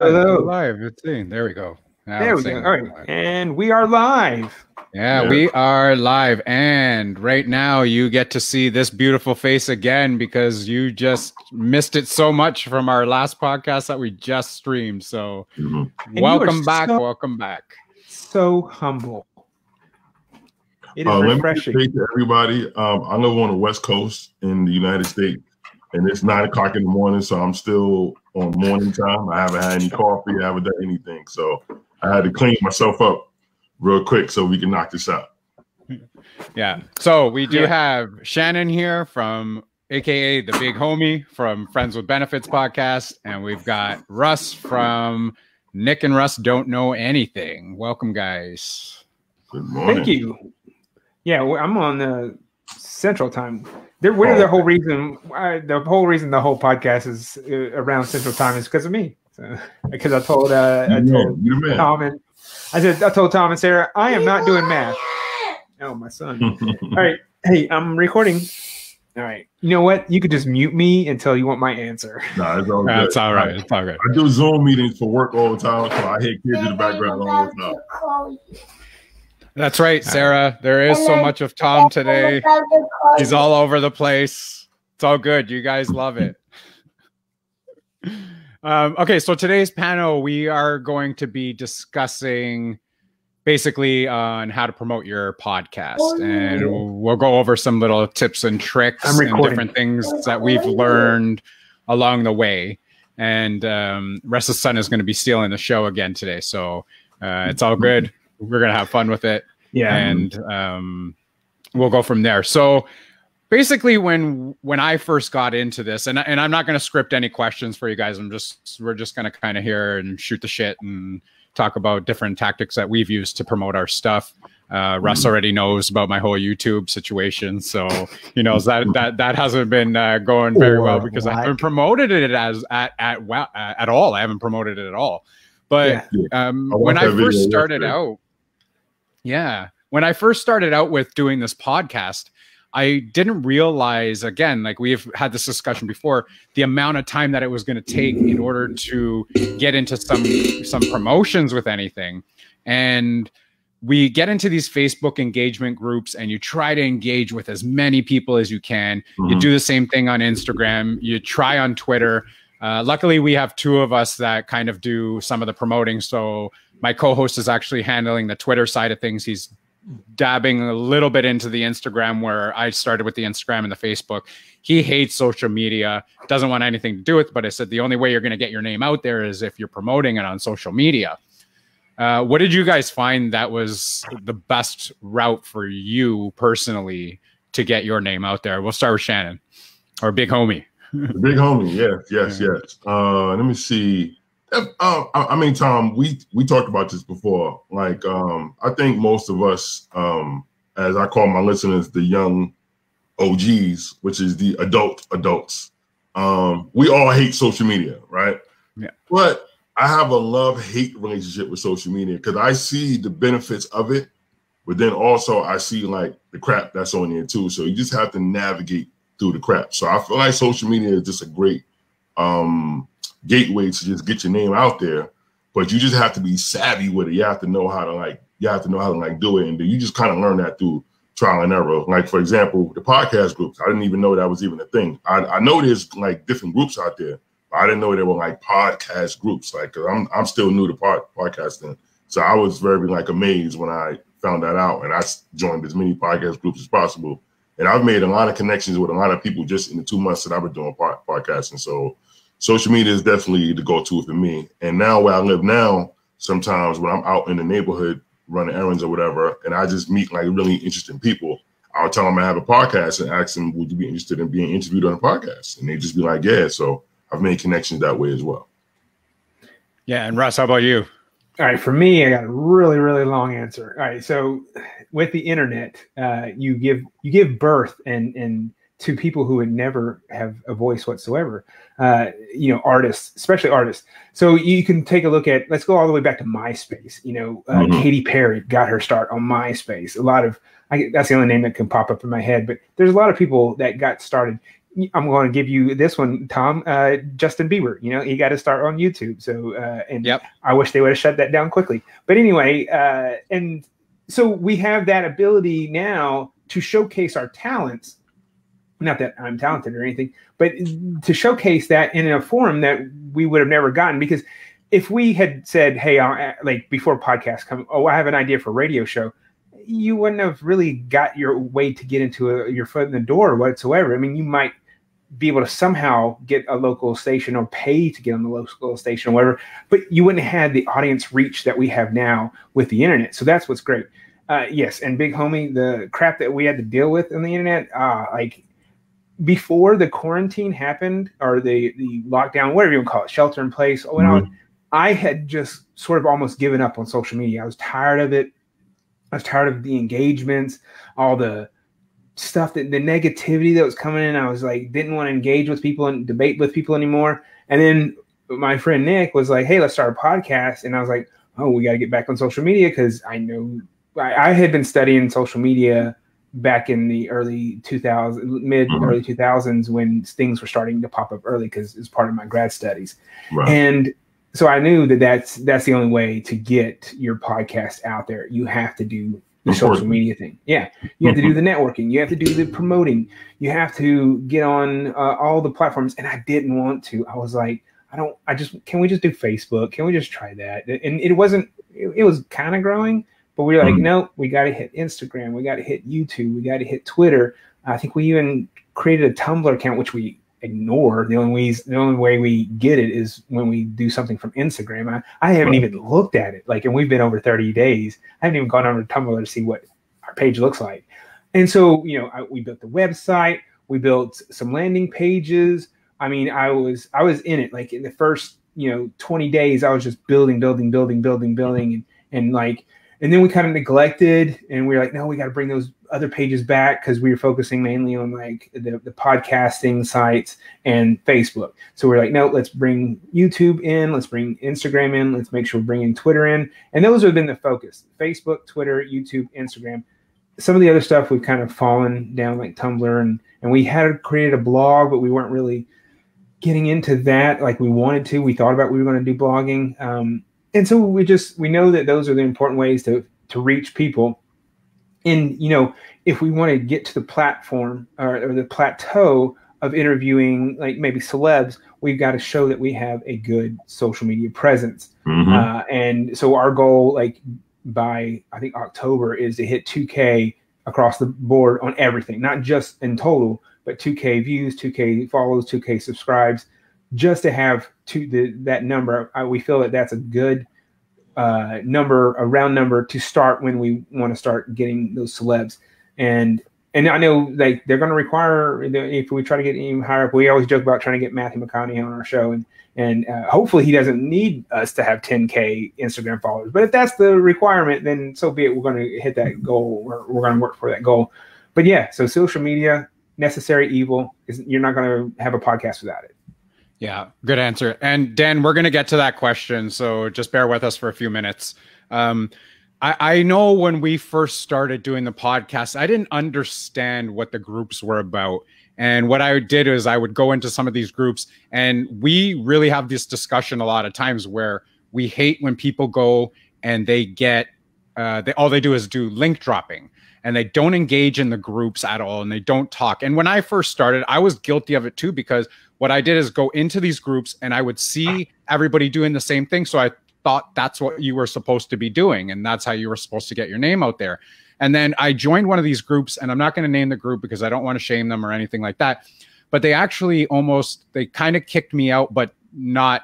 Hello. Live. Let's see. There we go. Now There it's we go. saying All right. live. And we are live. Yeah, we are live. And right now you get to see this beautiful face again because you just missed it so much from our last podcast that we just streamed. So welcome back. Welcome back. So humble. It is refreshing. Let me say to everybody, I live on the West Coast in the United States, and it's 9 o'clock in the morning, so I'm still on morning time. I haven't had any coffee. I haven't done anything. So I had to clean myself up real quick so we can knock this out. Yeah. So we do have Shannon here from AKA the Big Homie from Friends with Benefits podcast. And we've got Russ from Nick and Russ Don't Know Anything. Welcome, guys. Good morning. Thank you. Yeah, I'm on Central Time. The whole reason the whole podcast is around Central Time is because of me. So, because I told Tom and Sarah, I am not doing math. Oh, my son. All right. Hey, I'm recording. All right. You know what? You could just mute me until you want my answer. Nah, it's all good. That's all right. It's all good. I do Zoom meetings for work all the time, so I hear kids in the background all the time. That's right, Sarah. There is so much of Tom today. He's all over the place. It's all good. You guys love it. Okay, so today's panel, we are going to be discussing basically on how to promote your podcast. And we'll go over some little tips and tricks and different things that we've learned along the way. And Russ's son is going to be stealing the show again today. So it's all good. We're going to have fun with it. Yeah. And we'll go from there. So basically when I first got into this, and I'm not going to script any questions for you guys. We're just going to kind of hear and shoot the shit and talk about different tactics that we've used to promote our stuff. Russ already knows about my whole YouTube situation. So he knows that hasn't been going very well because I haven't promoted it at all. I haven't promoted it at all. But when I first started out, when I first started out with doing this podcast, I didn't realize, again, like we've had this discussion before, the amount of time that it was going to take in order to get into some promotions with anything. And we get into these Facebook engagement groups and you try to engage with as many people as you can. You do the same thing on Instagram. You try on Twitter. Luckily, we have two of us that kind of do some of the promoting. So my co-host is actually handling the Twitter side of things. He's dabbing a little bit into the Instagram, where I started with the Instagram and the Facebook. He hates social media, doesn't want anything to do with it. But I said, the only way you're going to get your name out there is if you're promoting it on social media. What did you guys find that was the best route for you personally to get your name out there? We'll start with Shannon, or Big Homie. The Big Homie, yes. Let me see. I mean, Tom, we talked about this before. Like, I think most of us, as I call my listeners, the young OGs, which is the adults, we all hate social media, right? Yeah. But I have a love-hate relationship with social media because I see the benefits of it, but then also I see like the crap that's on there too. So you just have to navigate through the crap. So I feel like social media is just a great gateway to just get your name out there, but you just have to be savvy with it. You have to know how to do it, and you just kind of learn that through trial and error. Like, for example, the podcast groups. I didn't even know that was even a thing. I know there's like different groups out there, but I didn't know there were like podcast groups. Like, I'm still new to podcasting, so I was very like amazed when I found that out, and I joined as many podcast groups as possible. And I've made a lot of connections with a lot of people just in the 2 months that I've been doing podcasting. So social media is definitely the go-to for me. And now where I live now, sometimes when I'm out in the neighborhood running errands or whatever, and I just meet like really interesting people, I'll tell them I have a podcast and ask them, would you be interested in being interviewed on a podcast? And they just be like, yeah. So I've made connections that way as well. Yeah. And Russ, how about you? All right, for me, I got a really, really long answer. All right, so with the internet, you give birth and to people who would never have a voice whatsoever. Artists, especially artists. So you can take a look at. Let's go all the way back to MySpace. Katy Perry got her start on MySpace. That's the only name that can pop up in my head. But there's a lot of people that got started. I'm going to give you this one, Tom. Justin Bieber, he got to start on YouTube. So, and yep. I wish they would have shut that down quickly. But anyway, and so we have that ability now to showcase our talents. Not that I'm talented or anything, but to showcase that in a forum that we would have never gotten. Because if we had said, hey, like before podcasts come, I have an idea for a radio show, you wouldn't have really got your way to get into your foot in the door whatsoever. I mean, you might be able to somehow get a local station or pay to get on the local station or whatever, but you wouldn't have had the audience reach that we have now with the internet. So that's what's great. Yes. And big homie, the crap that we had to deal with on the internet, like before the quarantine happened or the lockdown, whatever you want to call it, shelter in place, I had just sort of almost given up on social media. I was tired of it. I was tired of the engagements, all the stuff, the negativity that was coming in. I was like, didn't want to engage with people and debate with people anymore. And then my friend Nick was like, hey, let's start a podcast. And I was like, oh, we got to get back on social media, because I know I had been studying social media back in the early 2000s, early 2000s, when things were starting to pop up early, because it's part of my grad studies. Right. And so I knew that that's the only way to get your podcast out there. You have to do the social media thing. Yeah. You have to do the networking. You have to do the promoting. You have to get on all the platforms. And I didn't want to. I was like, can we just do Facebook? Can we just try that? And it was kind of growing, but we were like, no, we got to hit Instagram. We got to hit YouTube. We got to hit Twitter. I think we even created a Tumblr account, which we ignore. The only way we get it is when we do something from Instagram. I haven't even looked at it. Like, and we've been over 30 days. I haven't even gone over to Tumblr to see what our page looks like. And so, we built the website. We built some landing pages. I mean, I was in it. Like in the first, 20 days, I was just building, and then we kind of neglected, and we were like, no, we got to bring those other pages back, because we were focusing mainly on like the podcasting sites and Facebook. So we're like, no, let's bring YouTube in, let's bring Instagram in, let's make sure we're bringing Twitter in. And those have been the focus: Facebook, Twitter, YouTube, Instagram. Some of the other stuff we've kind of fallen down, like Tumblr, and we had created a blog, but we weren't really getting into that like we wanted to. We thought about we were going to do blogging. And so we know that those are the important ways to reach people. And, if we want to get to the platform or the plateau of interviewing, like maybe celebs, we've got to show that we have a good social media presence. And so our goal, like by, I think, October, is to hit 2K across the board on everything, not just in total, but 2K views, 2K follows, 2K subscribes. Just to have that number, we feel that that's a good number, a round number to start when we want to start getting those celebs. And I know like they're going to require, if we try to get even higher up, we always joke about trying to get Matthew McConaughey on our show, and hopefully he doesn't need us to have 10K Instagram followers. But if that's the requirement, then so be it. We're going to hit that goal, or we're going to work for that goal. But yeah, so social media, necessary evil. You're not going to have a podcast without it. Yeah, good answer. And Dan, we're going to get to that question, so just bear with us for a few minutes. I know when we first started doing the podcast, I didn't understand what the groups were about. And what I did is I would go into some of these groups, and we really have this discussion a lot of times where we hate when people go and they get, all they do is do link dropping, and they don't engage in the groups at all, and they don't talk. And when I first started, I was guilty of it too, because what I did is go into these groups and I would see everybody doing the same thing. So I thought that's what you were supposed to be doing, and that's how you were supposed to get your name out there. And then I joined one of these groups, and I'm not going to name the group because I don't want to shame them or anything like that. But they actually they kind of kicked me out, but not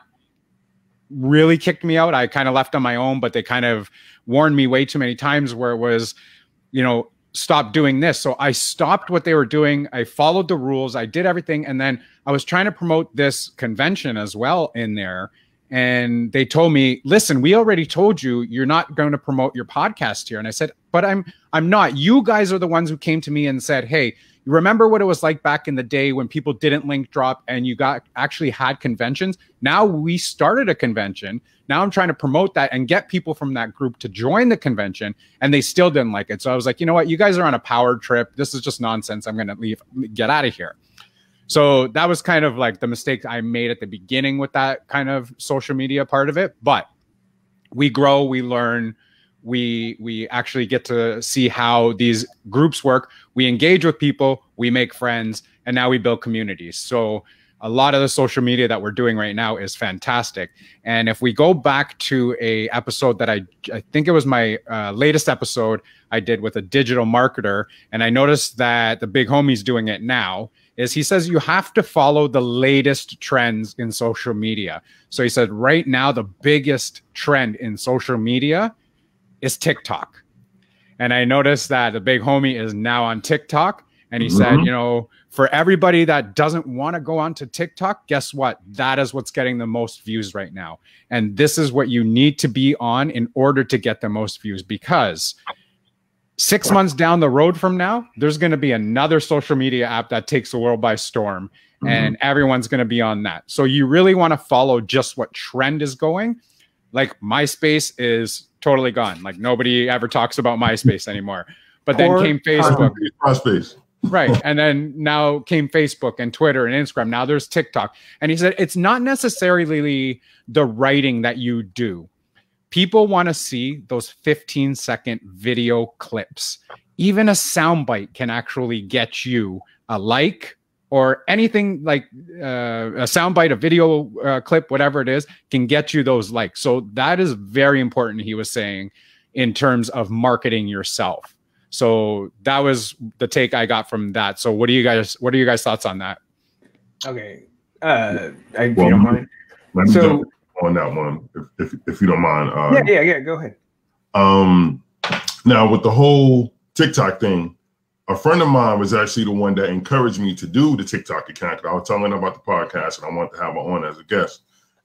really kicked me out. I kind of left on my own, but they kind of warned me way too many times where it was, stop doing this. So I stopped what they were doing. I followed the rules. I did everything. And then I was trying to promote this convention as well in there. And they told me, listen, we already told you you're not going to promote your podcast here. And I said, but I'm not. You guys are the ones who came to me and said, hey, you remember what it was like back in the day when people didn't link drop and you actually had conventions? Now we started a convention. Now I'm trying to promote that and get people from that group to join the convention, and they still didn't like it. So I was like, you know what? You guys are on a power trip. This is just nonsense. I'm going to get out of here. So that was kind of like the mistake I made at the beginning with that kind of social media part of it. But we grow, we learn, we actually get to see how these groups work. We engage with people, we make friends, and now we build communities. So a lot of the social media that we're doing right now is fantastic. And if we go back to a episode that I think it was my latest episode I did with a digital marketer, and I noticed that the big homie's doing it now, is he says you have to follow the latest trends in social media. So he said right now the biggest trend in social media is TikTok. And I noticed that the big homie is now on TikTok. And he said, you know, for everybody that doesn't want to go onto TikTok, guess what? That is what's getting the most views right now. And this is what you need to be on in order to get the most views, because 6 months down the road from now, there's going to be another social media app that takes the world by storm, and everyone's going to be on that. So you really want to follow just what trend is going. Like MySpace is totally gone. Like nobody ever talks about MySpace anymore. But then came Facebook. MySpace. Right. And then now came Facebook and Twitter and Instagram. Now there's TikTok. And he said, it's not necessarily the writing that you do. People want to see those 15-second video clips. Even a soundbite can actually get you a like, or anything like a soundbite, a video clip, whatever it is, can get you those likes. So that is very important, he was saying, in terms of marketing yourself. So that was the take I got from that. So what are you guys thoughts on that? Okay. If you don't mind. Let me jump on that one, if you don't mind. Yeah, go ahead. Now with the whole TikTok thing, a friend of mine was actually the one that encouraged me to do the TikTok account. I was telling her about the podcast and I wanted to have her on as a guest.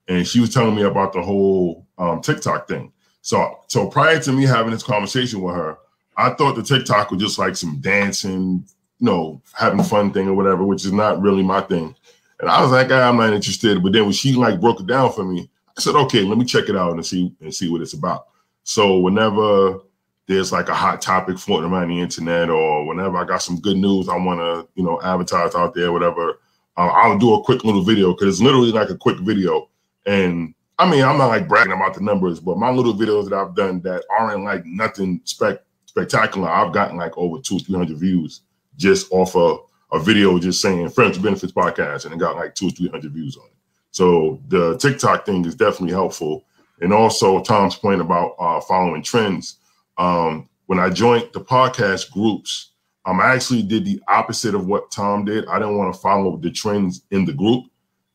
And she was telling me about the whole TikTok thing. So prior to me having this conversation with her, I thought the TikTok was just like some dancing, you know, having fun thing or whatever, which is not really my thing. And I was like, I'm not interested. But then when she like broke it down for me, I said, okay, let me check it out and see what it's about. So whenever there's like a hot topic floating around the internet, or whenever I got some good news I want to, you know, advertise out there, whatever, I'll do a quick little video, because it's literally like a quick video. And I mean, I'm not like bragging about the numbers, but my little videos that I've done that aren't like nothing spectacular, I've gotten like over 200-300 views just off a video just saying Friends with Benefits podcast, and it got like 200-300 views on it. So the TikTok thing is definitely helpful. And also Tom's point about following trends. When I joined the podcast groups, I actually did the opposite of what Tom did. I didn't want to follow the trends in the group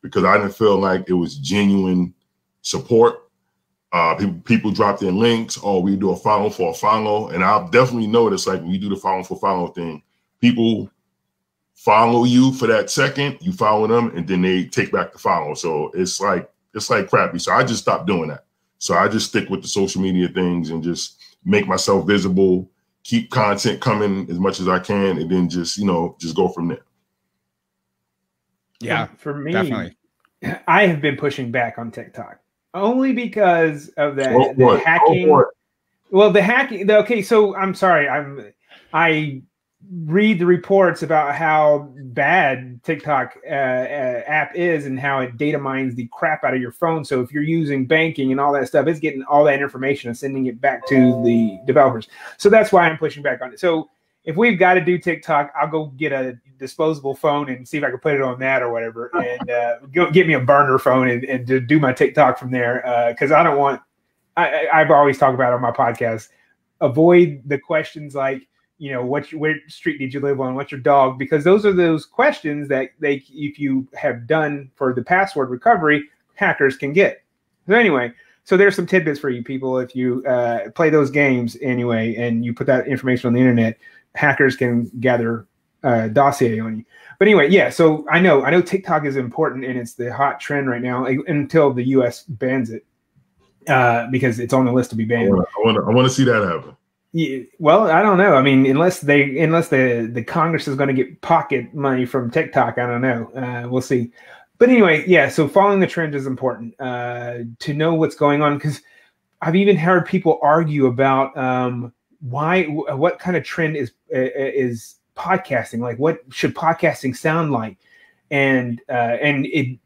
because I didn't feel like it was genuine support. People drop their links, or we do a follow for a follow. And I've definitely noticed, like, when you do the follow for follow thing, people follow you for that second, you follow them, and then they take back the follow. So it's like crappy. So I just stopped doing that. So I just stick with the social media things and just make myself visible, keep content coming as much as I can, and then just, you know, just go from there. Yeah, for me, definitely. I have been pushing back on TikTok only because of the hacking. Well, the hacking. Okay, so I'm sorry. I read the reports about how bad TikTok app is and how it data mines the crap out of your phone. So if you're using banking and all that stuff, it's getting all that information and sending it back to the developers. So that's why I'm pushing back on it. So if we've got to do TikTok, I'll go get a disposable phone and see if I can put it on that or whatever, and go get me a burner phone and to do my TikTok from there. Because I don't want. I've always talked about on my podcast. Avoid the questions like, you know, where street did you live on? What's your dog? Because those are those questions that if you have done for the password recovery, hackers can get. So anyway, so there's some tidbits for you people. If you play those games anyway, and you put that information on the internet, hackers can gather dossier on you. But anyway, yeah. So I know TikTok is important, and it's the hot trend right now until the U.S. bans it, because it's on the list to be banned. I want to see that happen. Yeah, well, I don't know. I mean, unless the Congress is going to get pocket money from TikTok, I don't know. We'll see. But anyway, yeah. So following the trend is important to know what's going on, because I've even heard people argue about what kind of trend is podcasting, like what should podcasting sound like, and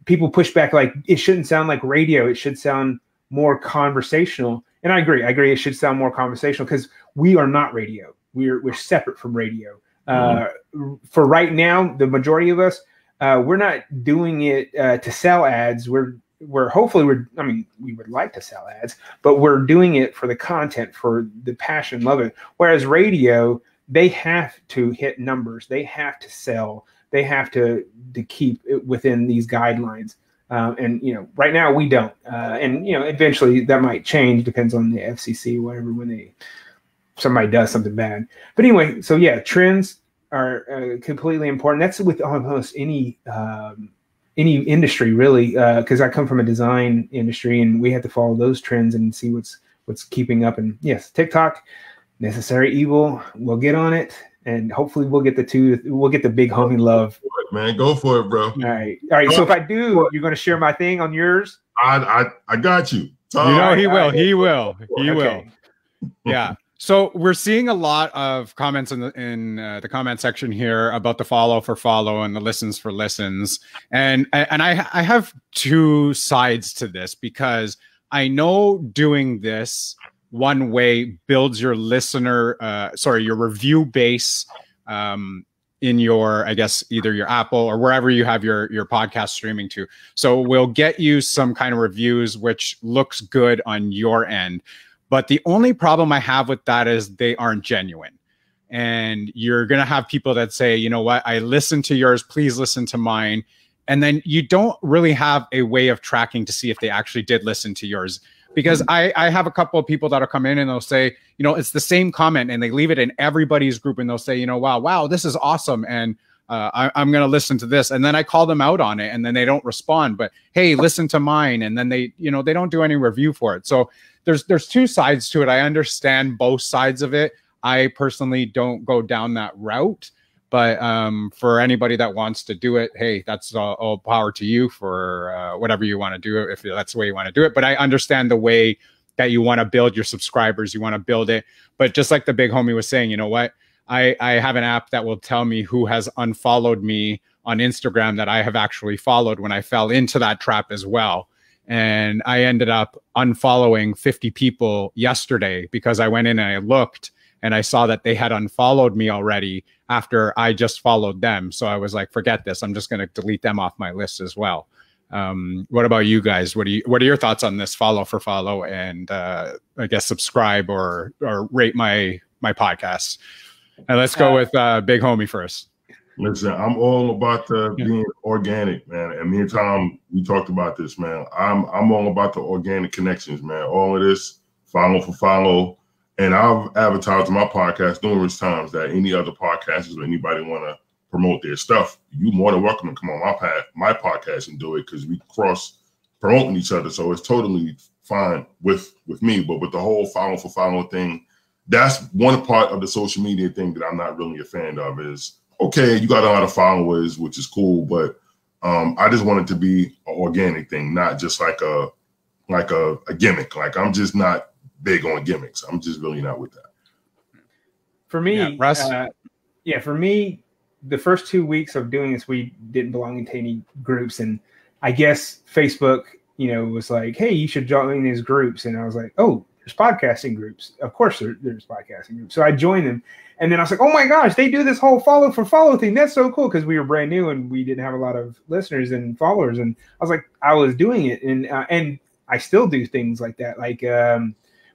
people push back like it shouldn't sound like radio. It should sound more conversational. And I agree. It should sound more conversational because we are not radio. We're separate from radio. For right now, the majority of us, we're not doing it to sell ads. I mean, we would like to sell ads, but we're doing it for the content, for the passion, love it. Whereas radio, they have to hit numbers. They have to sell. They have to keep it within these guidelines. And, you know, right now we don't. And, you know, eventually that might change, depends on the FCC or whatever, when somebody does something bad. But anyway, so yeah, trends are completely important. That's with almost any industry, really, because I come from a design industry and we have to follow those trends and see what's keeping up. And yes, TikTok, necessary evil. We'll get on it, and hopefully we'll get the big homie love. Man, go for it, bro. All right. So if I do, you're going to share my thing on yours. I got you. You know, he will. Yeah. So we're seeing a lot of comments in the comment section here about the follow for follow and the listens for listens. And I have two sides to this, because I know doing this one way builds your your review base in your, I guess, either your Apple or wherever you have your podcast streaming to. So we'll get you some kind of reviews, which looks good on your end. But the only problem I have with that is they aren't genuine. And you're going to have people that say, you know what, I listened to yours, please listen to mine. And then you don't really have a way of tracking to see if they actually did listen to yours. Because I have a couple of people that'll come in and they'll say, you know, it's the same comment, and they leave it in everybody's group and they'll say, you know, wow, this is awesome. And I'm going to listen to this. And then I call them out on it and then they don't respond. But hey, listen to mine. And then they don't do any review for it. So there's two sides to it. I understand both sides of it. I personally don't go down that route. But for anybody that wants to do it, hey, that's all power to you for whatever you want to do, if that's the way you want to do it. But I understand the way that you want to build your subscribers. You want to build it. But just like the big homie was saying, you know what? I have an app that will tell me who has unfollowed me on Instagram that I have actually followed when I fell into that trap as well. And I ended up unfollowing 50 people yesterday because I went in and I looked and I saw that they had unfollowed me already after I just followed them. So I was like, forget this. I'm just going to delete them off my list as well. What about you guys? What are your thoughts on this follow for follow and I guess subscribe or rate my podcast? And let's go with Big Homie first. Listen, I'm all about being organic, man. And me and Tom, we talked about this, man. I'm all about the organic connections, man. All of this follow for follow. And I've advertised my podcast numerous times that any other podcasters or anybody want to promote their stuff, you more than welcome to come on my podcast and do it, because we cross promoting each other. So it's totally fine with me. But with the whole follow for follow thing, that's one part of the social media thing that I'm not really a fan of. Is okay, you got a lot of followers, which is cool, but I just want it to be an organic thing, not just like a gimmick. Like, I'm just not big on gimmicks. I'm just really not with that. For me, yeah, Russ? For me, the first 2 weeks of doing this, we didn't belong into any groups, and I guess Facebook, was like, "Hey, you should join these groups," and I was like, "Oh, there's podcasting groups. Of course, there's podcasting groups." So I joined them, and then I was like, "Oh my gosh, they do this whole follow for follow thing. That's so cool," because we were brand new and we didn't have a lot of listeners and followers, and I was like, I was doing it, and I still do things like that, like.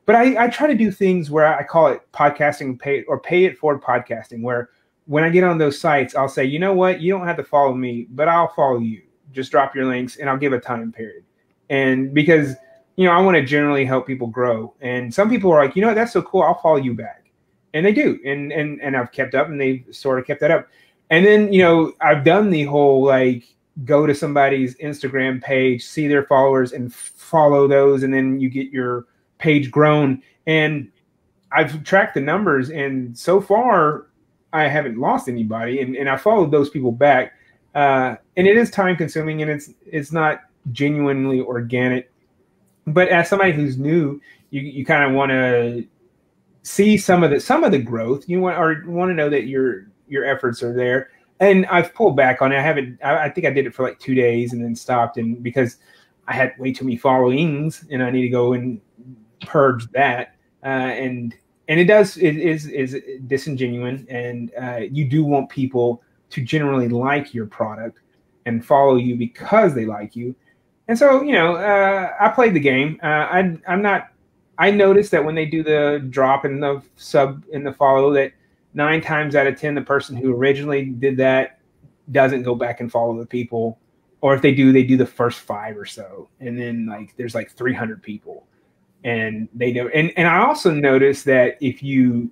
But I try to do things where I call it podcasting pay it forward podcasting, where when I get on those sites, I'll say, you know what, you don't have to follow me, but I'll follow you. Just drop your links and I'll give a time period. And because, I want to generally help people grow. And some people are like, that's so cool, I'll follow you back. And they do. And I've kept up, and they've sort of kept that up. And then, I've done the whole, go to somebody's Instagram page, see their followers and follow those. And then you get your page grown, and I've tracked the numbers, and so far I haven't lost anybody, and I followed those people back, and it is time consuming, and it's not genuinely organic. But as somebody who's new, you kind of want to see some of the growth. You want to know that your efforts are there. And I've pulled back on it. I haven't. I think I did it for like 2 days and then stopped, and because I had way too many followings, and I need to go and purge that. And it is disingenuous, and you do want people to generally like your product and follow you because they like you. And so, I played the game. I'm not. I noticed that when they do the drop in the sub in the follow, that 9 times out of 10, the person who originally did that doesn't go back and follow the people, or if they do the first 5 or so, and then like there's like 300 people, and they know. And I also noticed that if you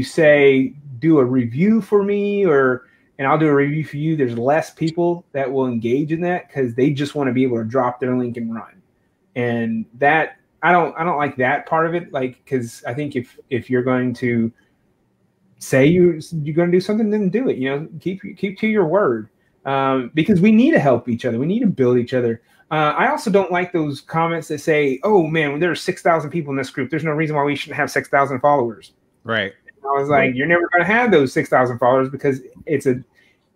say do a review for me, and I'll do a review for you, there's less people that will engage in that because they just want to be able to drop their link and run, and that. I don't like that part of it, like, because I think if you're going to say you're going to do something, then do it. Keep to your word, because we need to help each other. We need to build each other. I also don't like those comments that say, "Oh man, when there's 6,000 people in this group, there's no reason why we shouldn't have 6,000 followers." Right. I was like, you're never going to have those 6,000 followers because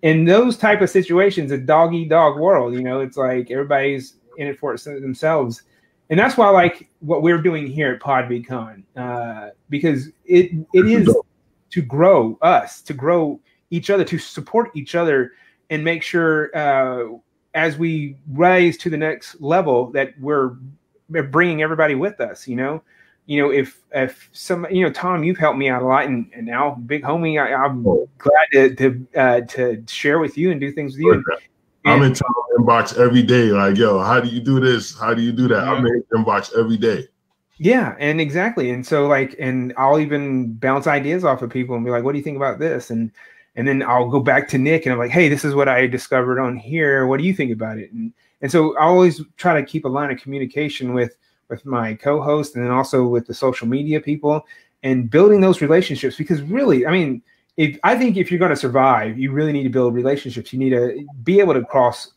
in those type of situations, a dog eat dog world. It's like everybody's in it for themselves. And that's why I like what we're doing here at PodVCon, because it is to grow us, to grow each other, to support each other, and make sure as we rise to the next level that we're bringing everybody with us. If some, Tom, you've helped me out a lot, and now big homie, I'm glad to share with you and do things with you. I'm in Tom's inbox every day. Like, yo, how do you do this? How do you do that? I'm in his inbox every day. Yeah, and exactly. And so and I'll even bounce ideas off of people and be like, what do you think about this? And then I'll go back to Nick and I'm like, hey, this is what I discovered on here. What do you think about it? And so I always try to keep a line of communication with my co-host and then also with the social media people and building those relationships, because really, I mean, I think if you're going to survive, you really need to build relationships. You need to be able to cross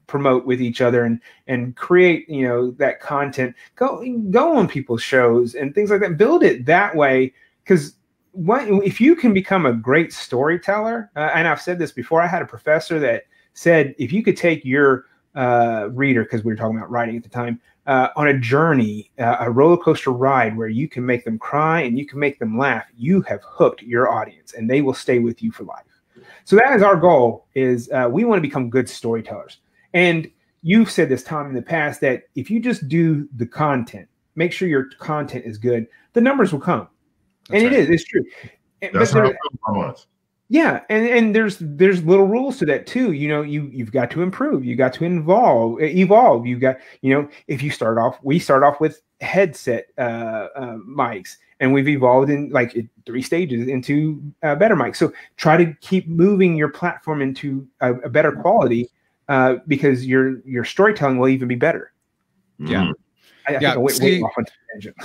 promote with each other and create, that content. Go on people's shows and things like that. Build it that way, because if you can become a great storyteller, and I've said this before, I had a professor that said if you could take your reader, because we were talking about writing at the time, on a journey, a roller coaster ride where you can make them cry and you can make them laugh, you have hooked your audience and they will stay with you for life. So that is our goal, is we want to become good storytellers. And you've said this, Tom, in the past, that if you just do the content, make sure your content is good, the numbers will come. That's and right. It's true. That's how it comes. Yeah, and there's little rules to that too. You've got to improve. You got to evolve. You got, if we start off with headset mics, and we've evolved in like 3 stages into better mics. So try to keep moving your platform into a better quality, because your storytelling will even be better. Yeah, I think I went way off on tangent.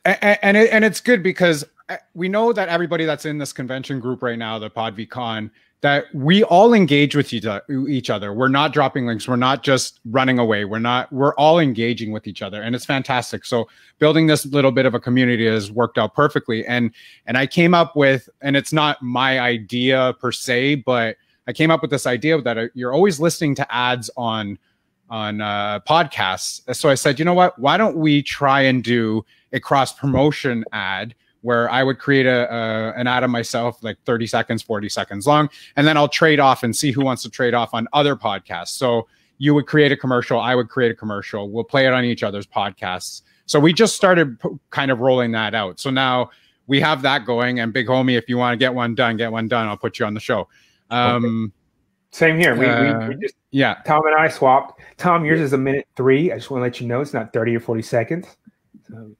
And it's good because we know that everybody that's in this convention group right now, the PodVCon, that we all engage with each other. We're not dropping links. We're not just running away. We're all engaging with each other, and it's fantastic. So building this little bit of a community has worked out perfectly. And I came up with, and it's not my idea per se, but I came up with this idea that you're always listening to ads on podcasts. So I said, you know what? Why don't we try and do a cross promotion ad where I would create an ad of myself, like 30 seconds, 40 seconds long, and then I'll trade off and see who wants to trade off on other podcasts. So you would create a commercial, I would create a commercial, we'll play it on each other's podcasts. So we just started kind of rolling that out. So now we have that going, and big homie, if you want to get one done, I'll put you on the show. Okay. Same here. We just, yeah. Tom and I swapped. Tom, yours is 1:03. I just want to let you know it's not 30 or 40 seconds.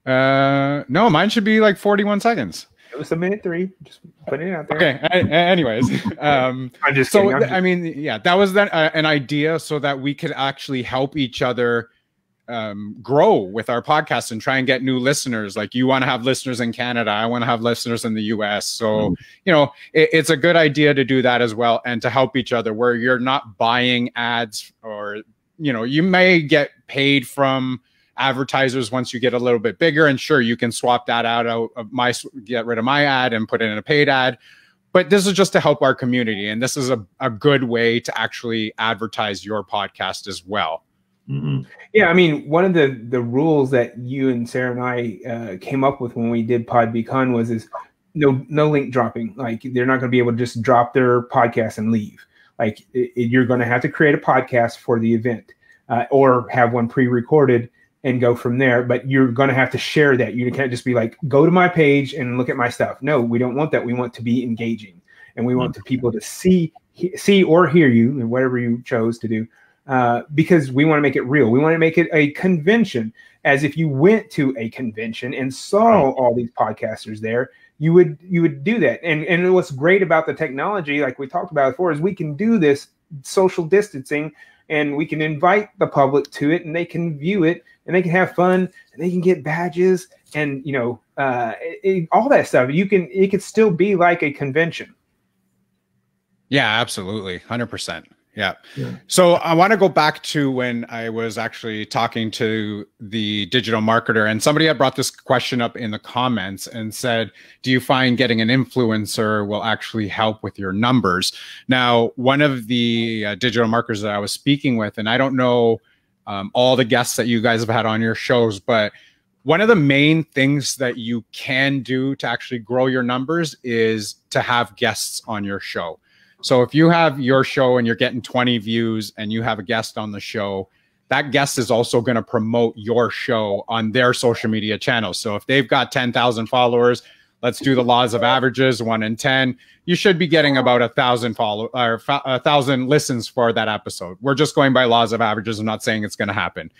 No, mine should be like 41 seconds. It was 1:03. Just putting it out there. Okay. Anyways, I'm just kidding. I mean, yeah, that was then an idea so that we could actually help each other grow with our podcast and try and get new listeners. Like, you want to have listeners in Canada, I want to have listeners in the US. So, it's a good idea to do that as well, and to help each other, where you're not buying ads, or, you may get paid from advertisers once you get a little bit bigger, and sure, you can swap that out of get rid of my ad and put it in a paid ad. but this is just to help our community. And this is a good way to actually advertise your podcast as well. Mm-hmm. Yeah, I mean, one of the rules that you and Sarah and I came up with when we did PodBCon was no link dropping. Like, they're not going to be able to just drop their podcast and leave. Like, you're going to have to create a podcast for the event, or have one pre-recorded and go from there. But you're going to have to share that. You can't just be like, go to my page and look at my stuff. No, we don't want that. We want to be engaging, and we want the people to see or hear you, and whatever you chose to do. Because we want to make it real. We want to make it a convention, as if you went to a convention and saw all these podcasters there, you would do that. And what's great about the technology, like we talked about before, is we can do this social distancing, and we can invite the public to it, and they can view it, and they can have fun, and they can get badges, and all that stuff. It could still be like a convention. Yeah, absolutely, 100%. Yeah. So I want to go back to when I was actually talking to the digital marketer, and somebody had brought this question up in the comments and said, do you find getting an influencer will actually help with your numbers? Now, one of the digital marketers that I was speaking with, and I don't know all the guests that you guys have had on your shows, but one of the main things that you can do to actually grow your numbers is to have guests on your show. So if you have your show and you're getting 20 views and you have a guest on the show, that guest is also going to promote your show on their social media channels. So if they've got 10,000 followers, let's do the laws of averages, 1 in 10. You should be getting about 1,000 listens for that episode. We're just going by laws of averages. I'm not saying it's going to happen.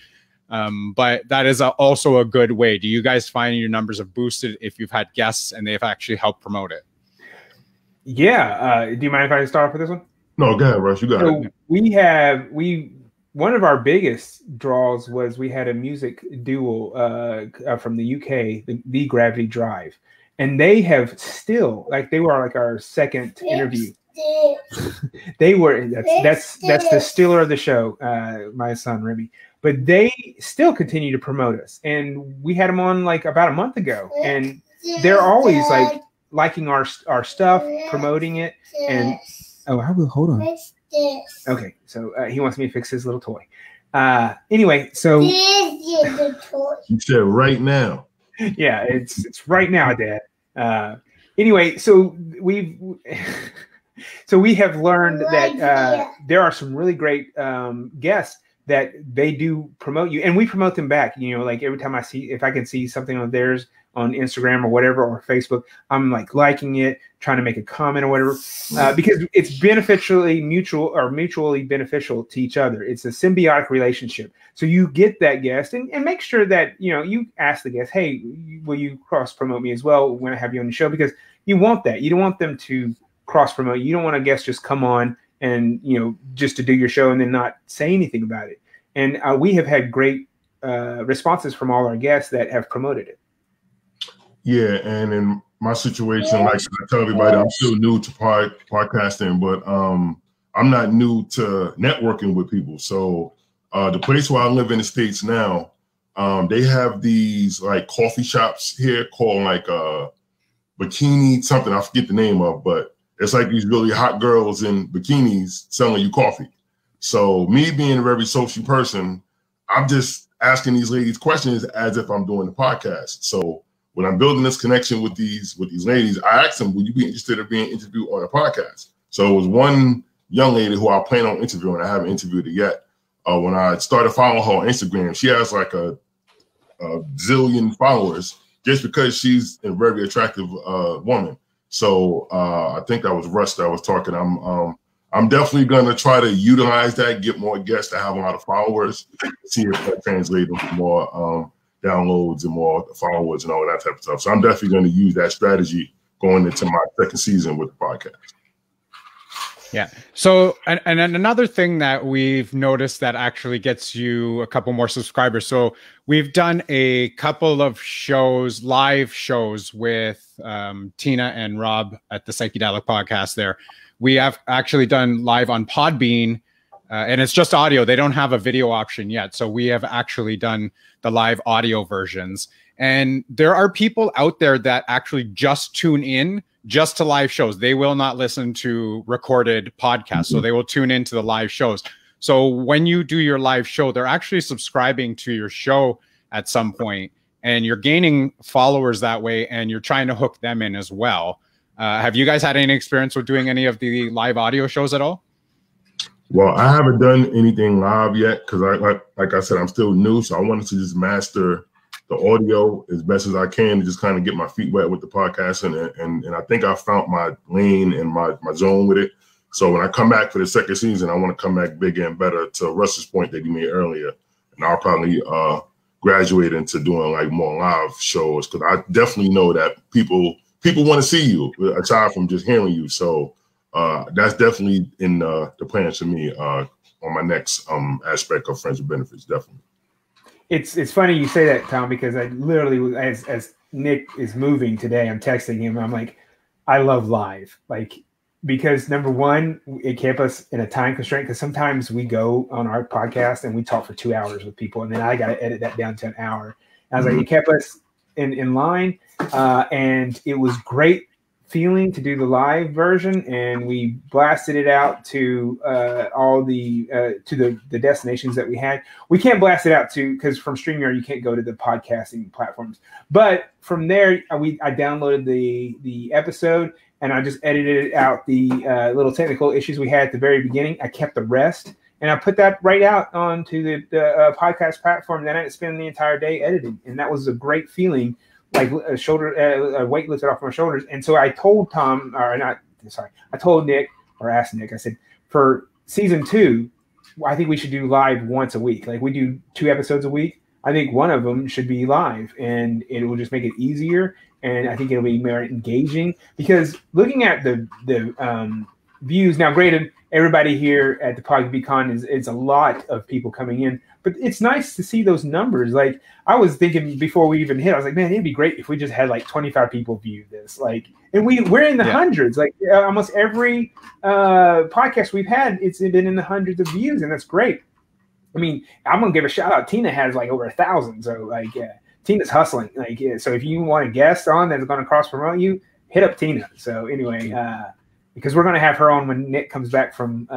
But that is also a good way. Do you guys find your numbers have boosted if you've had guests and they've actually helped promote it? Yeah. Do you mind if I start off with this one? No, go ahead, Russ. You got it. One of our biggest draws was we had a music duo from the UK, the Gravity Drive, and they have still, like, they were like our second interview. They were that's the stealer of the show, my son Remy. But they still continue to promote us, and we had them on like about a month ago, and they're always like liking our stuff, promoting it, and I will hold on. Okay, so he wants me to fix his little toy. Anyway, so you said right now. Yeah, it's right now, Dad. Anyway, so we have learned that there are some really great guests that they do promote you, and we promote them back. Like every time if I can see something of theirs on Instagram or whatever, or Facebook, I'm like liking it, trying to make a comment or whatever, because it's mutually beneficial to each other. It's a symbiotic relationship. So you get that guest, and make sure that, you ask the guest, hey, will you cross promote me as well when I have you on the show? Because you want that. You don't want them to cross promote. You don't want a guest just come on and, just to do your show and then not say anything about it. And we have had great responses from all our guests that have promoted it. Yeah, and in my situation, like I tell everybody, I'm still new to podcasting, but I'm not new to networking with people. So the place where I live in the States now, they have these like coffee shops here called like Bikini something. I forget the name of, but it's like these really hot girls in bikinis selling you coffee. So me being a very social person, I'm just asking these ladies questions as if I'm doing the podcast. So when I'm building this connection with these ladies, I asked them, would you be interested in being interviewed on a podcast? So it was one young lady who I plan on interviewing. I haven't interviewed her yet. When I started following her on Instagram, she has like a zillion followers just because she's a very attractive woman. So I think that was Russ that was talking. I'm definitely going to try to utilize that, get more guests that have a lot of followers, see if that translates into more downloads and more followers and all that type of stuff. So I'm definitely going to use that strategy going into my second season with the podcast. Yeah. So, and another thing that we've noticed that actually gets you a couple more subscribers. So we've done a couple of shows, live shows with Tina and Rob at the Psychedelic Podcast there. We have actually done live on Podbean, and it's just audio. They don't have a video option yet. So we have actually done the live audio versions. And there are people out there that actually just tune in just to live shows. They will not listen to recorded podcasts. So they will tune into the live shows. So when you do your live show, they're actually subscribing to your show at some point, and you're gaining followers that way, and you're trying to hook them in as well. Have you guys had any experience with doing any of the live audio shows at all? Well, I haven't done anything live yet because like I said, I'm still new. So I wanted to just master the audio as best as I can to just kind of get my feet wet with the podcast. And I think I found my lane and my zone with it. So when I come back for the second season, I want to come back bigger and better, to Russ's point that you made earlier. And I'll probably graduate into doing like more live shows, because I definitely know that people want to see you aside from just hearing you. So that's definitely in the plans for me on my next aspect of Friends with Benefits, definitely. It's funny you say that, Tom, because I literally, as Nick is moving today, I'm texting him. I'm like, I love live, like, because number one, it kept us in a time constraint, because sometimes we go on our podcast and we talk for 2 hours with people, and then I got to edit that down to an hour. And I was like, it kept us in line, and it was great feeling to do the live version, and we blasted it out to all the to the destinations that we had. We can't blast it out to, because from StreamYard you can't go to the podcasting platforms, but from there I downloaded the episode, and I just edited out the little technical issues we had at the very beginning. I kept the rest, and I put that right out onto the podcast platform. Then I spent the entire day editing, and that was a great feeling, like a weight lifted off my shoulders. And so I told I told Nick, or asked Nick, I said, for season 2, I think we should do live once a week. Like, we do 2 episodes a week. I think one of them should be live, and it will just make it easier. And I think it'll be more engaging, because looking at the views now, granted, everybody here at the PodBCon is a lot of people coming in, but it's nice to see those numbers. Like, I was thinking before we even hit, I was like, man, it'd be great if we just had like 25 people view this. Like, and we're in the hundreds. Like, almost every podcast we've had, it's been in the hundreds of views, and that's great. I mean, I'm gonna give a shout out. Tina has like over 1,000. So like, Tina's hustling. Like, so if you want a guest on that's going to cross promote you, hit up Tina. So anyway, because we're going to have her on when Nick comes back from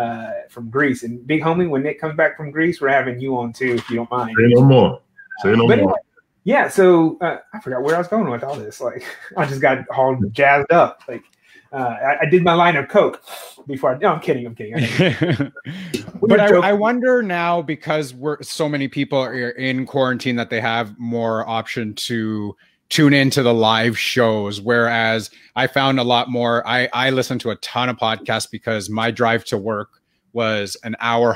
Greece. And big homie, when Nick comes back from Greece, we're having you on too, if you don't mind. Say no more. Say no more. Anyway, yeah. So I forgot where I was going with all this. Like, I just got all jazzed up. Like, I did my line of Coke before. No, I'm kidding. But I wonder now, because so many people are in quarantine, that they have more option to tune into the live shows. Whereas I found a lot more. I listened to a ton of podcasts, because my drive to work was an hour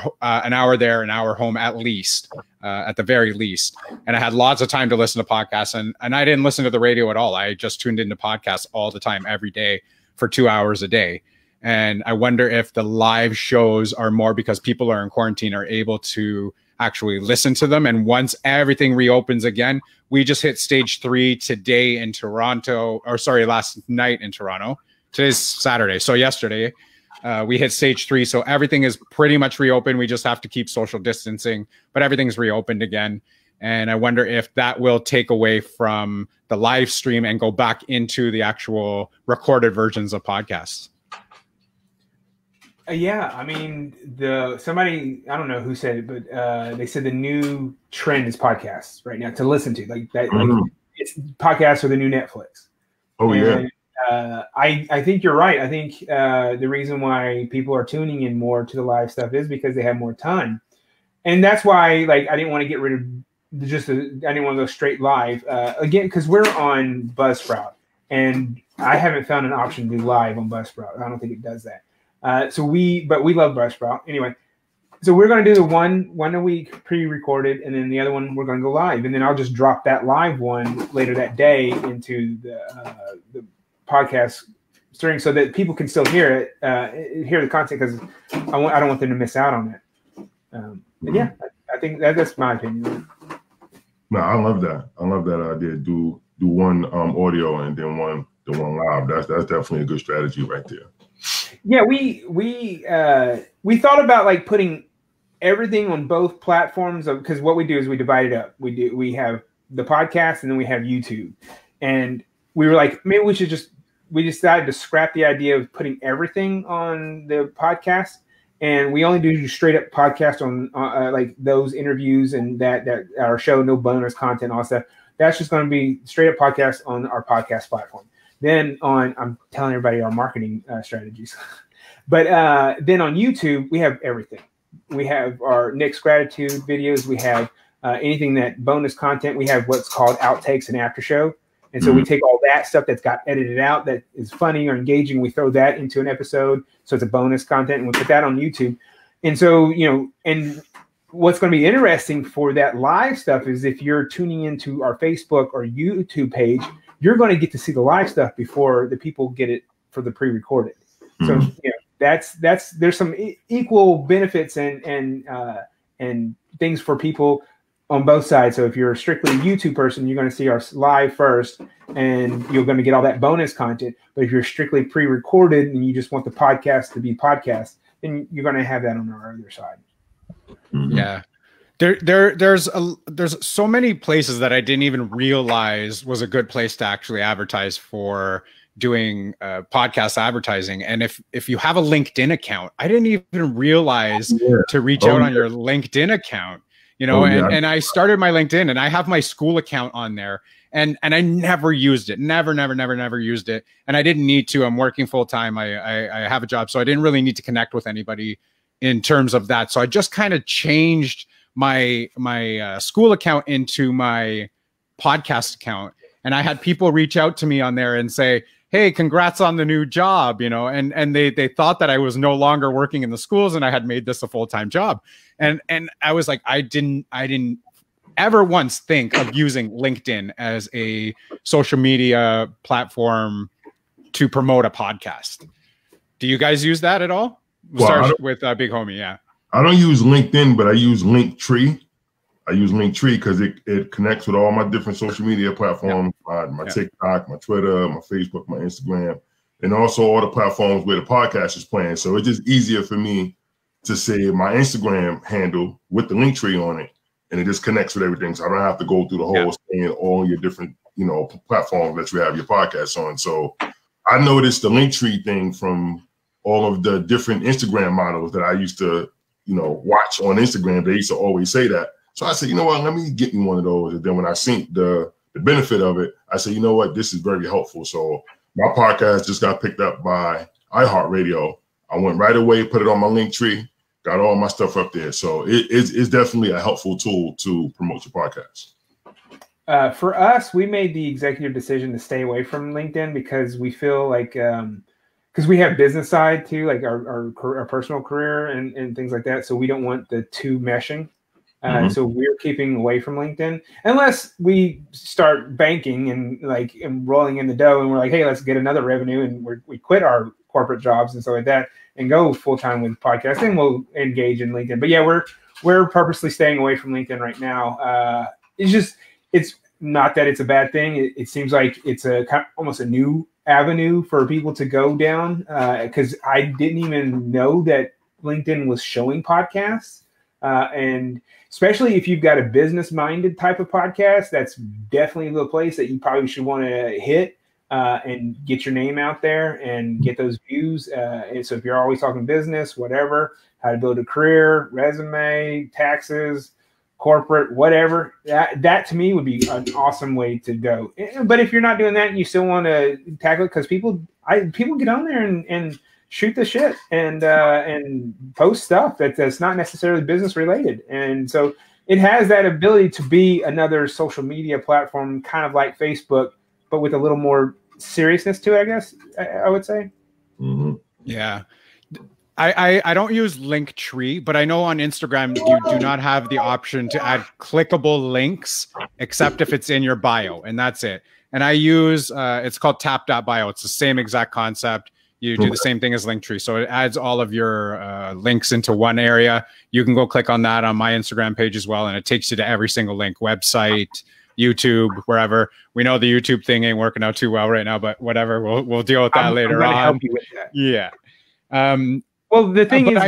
there, an hour home at least, at the very least. And I had lots of time to listen to podcasts, and I didn't listen to the radio at all. I just tuned into podcasts all the time, every day, for 2 hours a day. And I wonder if the live shows are more because people are in quarantine, are able to actually listen to them. And once everything reopens again, we just hit stage 3 today in Toronto, or sorry, last night in Toronto. Today's Saturday. So yesterday we hit stage 3. So everything is pretty much reopened. We just have to keep social distancing, but everything's reopened again. And I wonder if that will take away from the live stream and go back into the actual recorded versions of podcasts. Yeah, I mean, somebody, I don't know who said it, but they said the new trend is podcasts right now to listen to. Like that, like, it's podcasts are the new Netflix. Oh, and, yeah. I think you're right. I think the reason why people are tuning in more to the live stuff is because they have more time, and that's why, like, I didn't want to get rid of I didn't want to go straight live again, because we're on Buzzsprout, and I haven't found an option to do live on Buzzsprout. I don't think it does that. But we love Buzzsprout anyway. So we're going to do the one a week pre-recorded, and then the other one we're going to go live, and then I'll just drop that live one later that day into the podcast stream, so that people can still hear it, hear the content, because I don't want them to miss out on it. But yeah, I think that's my opinion. No, I love that. I love that idea. Do one audio and then one live. That's definitely a good strategy right there. Yeah, we thought about like putting everything on both platforms, because what we do is we divide it up. We have the podcast, and then we have YouTube, and we were like, maybe we should just we decided to scrap the idea of putting everything on the podcast, and we only do straight up podcast on like those interviews and that our show, no bonus content, all that stuff. That's just going to be straight up podcast on our podcast platform. Then I'm telling everybody our marketing strategies, but then on YouTube we have everything. We have our Nick's gratitude videos. We have anything that bonus content. We have what's called outtakes and after show. And so we take all that stuff that's got edited out that is funny or engaging. We throw that into an episode. So it's a bonus content, and we put that on YouTube. And so, you know, and what's going to be interesting for that live stuff is if you're tuning into our Facebook or YouTube page, you're going to get to see the live stuff before the people get it for the pre-recorded. So, you know, there's some equal benefits and things for people on both sides. So if you're strictly a YouTube person, you're going to see our live first, and you're going to get all that bonus content. But if you're strictly pre-recorded and you just want the podcast to be podcast, then you're going to have that on our other side. Yeah. There's so many places that I didn't even realize was a good place to actually advertise for doing podcast advertising. And if you have a LinkedIn account, I didn't even realize to reach out on your LinkedIn account. You know, and I started my LinkedIn, and I have my school account on there, and I never used it, never used it. And I didn't need to. I'm working full time. I have a job, so I didn't really need to connect with anybody in terms of that. So I just kind of changed my school account into my podcast account. And I had people reach out to me on there and say, hey, congrats on the new job, you know, and they thought that I was no longer working in the schools and I had made this a full-time job. And I was like, I didn't ever once think of using LinkedIn as a social media platform to promote a podcast. Do you guys use that at all? We'll start with Big Homie. Yeah. I don't use LinkedIn, but I use Linktree. I use Linktree because it connects with all my different social media platforms, my TikTok, my Twitter, my Facebook, my Instagram, and also all the platforms where the podcast is playing. So it's just easier for me to say my Instagram handle with the Linktree on it, and it just connects with everything. So I don't have to go through the whole thing, all your different, you know, platforms that you have your podcast on. So I noticed the Linktree thing from all of the different Instagram models that I used to, you know, watch on Instagram. They used to always say that. So I said, you know what, let me get me one of those. And then when I seen the benefit of it, I said, you know what, this is very helpful. So my podcast just got picked up by iHeartRadio. I went right away, put it on my Linktree, got all my stuff up there. So it's definitely a helpful tool to promote your podcast. For us, we made the executive decision to stay away from LinkedIn because we feel like, because we have business side too, like our personal career and things like that. So we don't want the two meshing. So we're keeping away from LinkedIn unless we start banking and rolling in the dough and we're like, hey, let's get another revenue, and we quit our corporate jobs and stuff like that and go full time with podcasting. We'll engage in LinkedIn. But yeah, we're purposely staying away from LinkedIn right now. It's not that it's a bad thing. It seems like it's a kind of almost a new avenue for people to go down because I didn't even know that LinkedIn was showing podcasts. And especially if you've got a business-minded type of podcast, that's definitely the place that you probably should want to hit and get your name out there and get those views. And so if you're always talking business, whatever, how to build a career, resume, taxes, corporate, whatever, that to me would be an awesome way to go. But if you're not doing that and you still want to tackle it, because people get on there and shoot the shit and post stuff that's not necessarily business related. And so it has that ability to be another social media platform, kind of like Facebook, but with a little more seriousness to it, I guess I would say. Mm-hmm. Yeah. I don't use Linktree, but I know on Instagram you do not have the option to add clickable links except if it's in your bio, and that's it. And I use, it's called tap.bio. It's the same exact concept. You do the same thing as Linktree. So it adds all of your links into one area. You can go click on that on my Instagram page as well, and it takes you to every single link, website, YouTube, wherever. We know the YouTube thing ain't working out too well right now, but whatever. We'll deal with that later on. Help you with that. Yeah. Well, the thing is,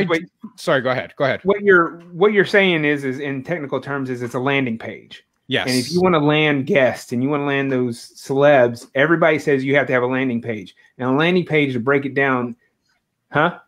sorry, go ahead. What you're saying is in technical terms, is it's a landing page. Yes. And if you want to land guests and you want to land those celebs, everybody says you have to have a landing page. And a landing page, to break it down, huh?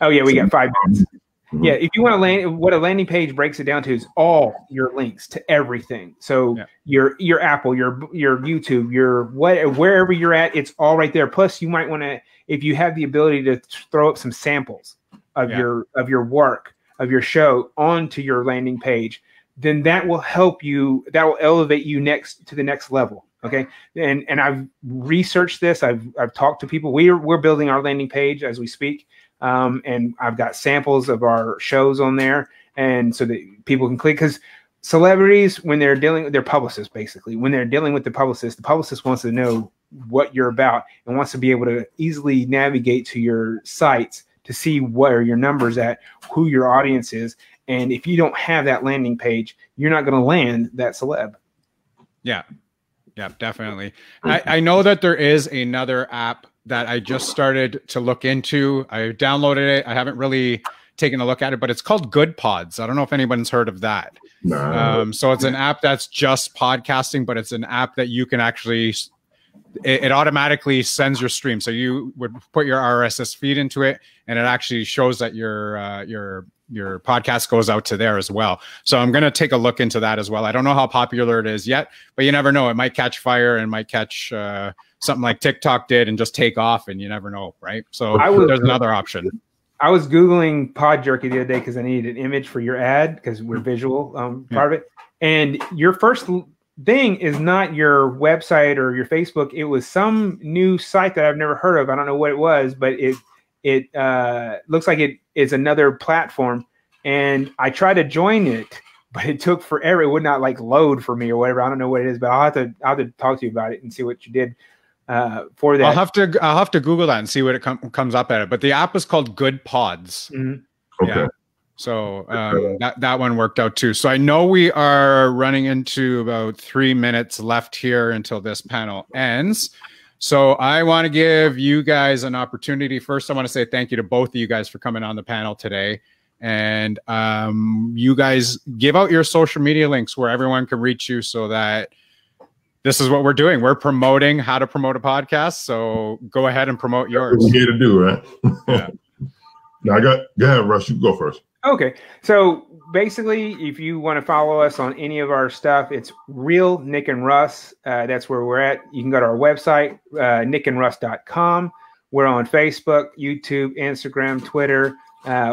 Oh yeah, we got 5 minutes. Mhm. Yeah, if you want to land, what a landing page breaks it down to is all your links to everything. So your Apple, your YouTube, your wherever you're at, it's all right there. Plus, you might want to, if you have the ability to throw up some samples of your work, of your show onto your landing page, then that will help you. That will elevate you to the next level. Okay, and I've researched this. I've talked to people. We're building our landing page as we speak. And I've got samples of our shows on there, and so that people can click, because celebrities, when they're dealing with their publicists, basically, when they're dealing with the publicist wants to know what you're about and wants to be able to easily navigate to your sites to see where your numbers at, who your audience is. And if you don't have that landing page, you're not going to land that celeb. Yeah, definitely. I know that there is another app that I just started to look into. I downloaded it. I haven't really taken a look at it, but it's called Good Pods. I don't know if anyone's heard of that. No. So it's an app that's just podcasting, but it's an app that you can actually, it automatically sends your stream. So you would put your RSS feed into it, and it actually shows that your podcast goes out to there as well. So I'm going to take a look into that as well. I don't know how popular it is yet, but you never know. It might catch fire and might catch something like TikTok did and just take off, and you never know, right? So there's another option. I was Googling Pod Jerky the other day because I needed an image for your ad, because we're visual part of it. And your first thing is not your website or your Facebook. It was some new site that I've never heard of. I don't know what it was, but it looks like it is another platform. And I tried to join it, but it took forever. It would not like load for me or whatever. I don't know what it is, but I'll have to talk to you about it and see what you did for that. I'll have to Google that and see what it comes up at it. But the app is called Good Pods. Mm-hmm. Okay. Yeah. So that one worked out too. So I know we are running into about 3 minutes left here until this panel ends. So I want to give you guys an opportunity. First, I want to say thank you to both of you guys for coming on the panel today. And you guys give out your social media links where everyone can reach you, so that this is what we're doing. We're promoting how to promote a podcast. So go ahead and promote yours. What we're here to do, right? Yeah. Now go ahead, Russ. You go first. Okay. So basically, if you want to follow us on any of our stuff, it's Real Nick and Russ. That's where we're at. You can go to our website, nickandruss.com. We're on Facebook, YouTube, Instagram, Twitter.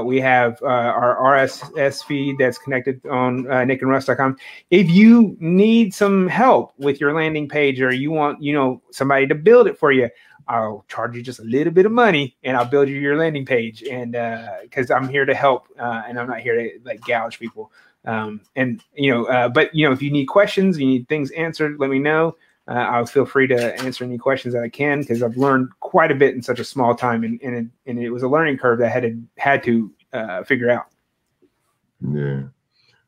We have our RSS feed that's connected on nickandruss.com. If you need some help with your landing page, or you want, somebody to build it for you, I'll charge you just a little bit of money and I'll build you your landing page. And because I'm here to help, and I'm not here to like gouge people. But if you need questions, you need things answered, let me know. I'll feel free to answer any questions that I can, because I've learned quite a bit in such a small time, and it was a learning curve that I had to figure out. Yeah.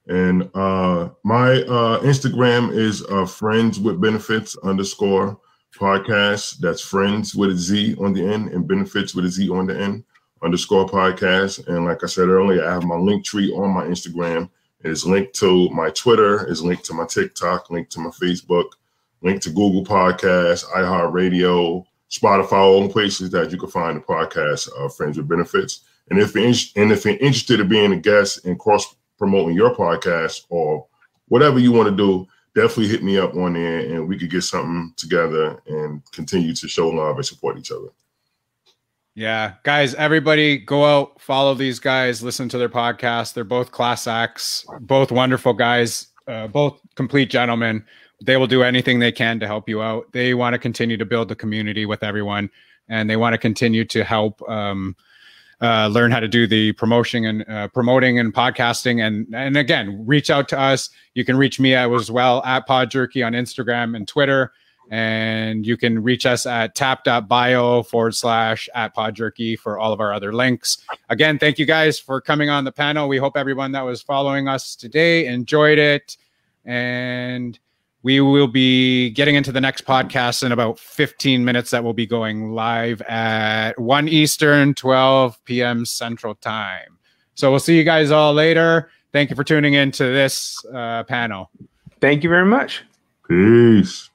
And my Instagram is Friends with Benefits _podcast. That's Friends with a Z on the end and Benefits with a Z on the end _podcast. And like I said earlier, I have my link tree on my Instagram. It's linked to my Twitter, it's linked to my TikTok, linked to my Facebook, linked to Google Podcasts, iHeartRadio, Spotify, all the places that you can find the podcast Friends with Benefits. And if you're interested in being a guest and cross promoting your podcast or whatever you want to do, definitely hit me up on there, and we could get something together and continue to show love and support each other. Yeah, guys, everybody go out, follow these guys, listen to their podcast. They're both class acts, both wonderful guys, both complete gentlemen. They will do anything they can to help you out. They want to continue to build the community with everyone, and they want to continue to help learn how to do the promoting and podcasting. And again, reach out to us. You can reach me as well at Pod Jerky on Instagram and Twitter. And you can reach us at tap.bio/@podjerky for all of our other links. Again, thank you guys for coming on the panel. We hope everyone that was following us today enjoyed it. And we will be getting into the next podcast in about 15 minutes that will be going live at 1 Eastern, 12 p.m. Central Time. So we'll see you guys all later. Thank you for tuning in to this panel. Thank you very much. Peace.